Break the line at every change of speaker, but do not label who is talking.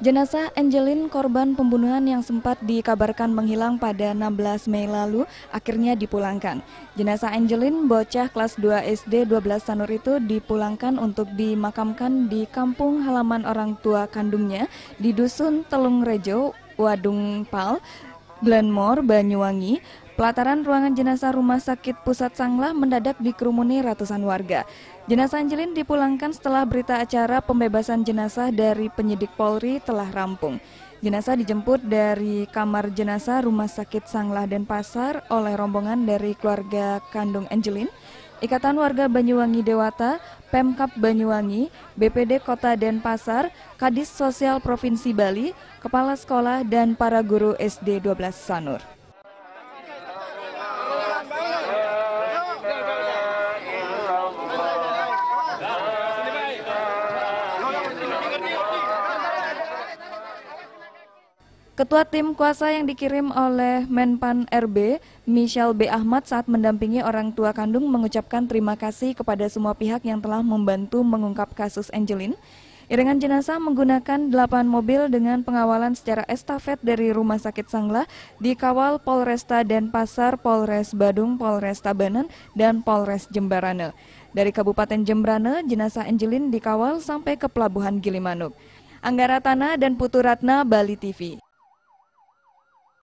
Jenazah Angelin, korban pembunuhan yang sempat dikabarkan menghilang pada 16 Mei lalu, akhirnya dipulangkan. Jenazah Angelin, bocah kelas 2 SD 12 Sanur itu dipulangkan untuk dimakamkan di kampung halaman orang tua kandungnya di Dusun Telung Rejo, Wadung Pal, Glenmore, Banyuwangi. Pelataran ruangan jenazah Rumah Sakit Pusat Sanglah mendadak dikerumuni ratusan warga. Jenazah Angelin dipulangkan setelah berita acara pembebasan jenazah dari penyidik Polri telah rampung. Jenazah dijemput dari kamar jenazah Rumah Sakit Sanglah Denpasar oleh rombongan dari keluarga kandung Angelin, Ikatan Warga Banyuwangi Dewata, Pemkab Banyuwangi, BPD Kota Denpasar, Kadis Sosial Provinsi Bali, Kepala Sekolah, dan para guru SD 12 Sanur. Ketua Tim Kuasa yang dikirim oleh Menpan RB, Michelle B. Ahmad, saat mendampingi orang tua kandung mengucapkan terima kasih kepada semua pihak yang telah membantu mengungkap kasus Angelin. Iringan jenazah menggunakan 8 mobil dengan pengawalan secara estafet dari Rumah Sakit Sanglah, dikawal Polresta Denpasar, Polres Badung, Polres Tabanan, dan Polres Jemberana. Dari Kabupaten Jemberana, jenazah Angelin dikawal sampai ke Pelabuhan Gilimanuk. Anggara Tana dan Putu Ratna, Bali TV.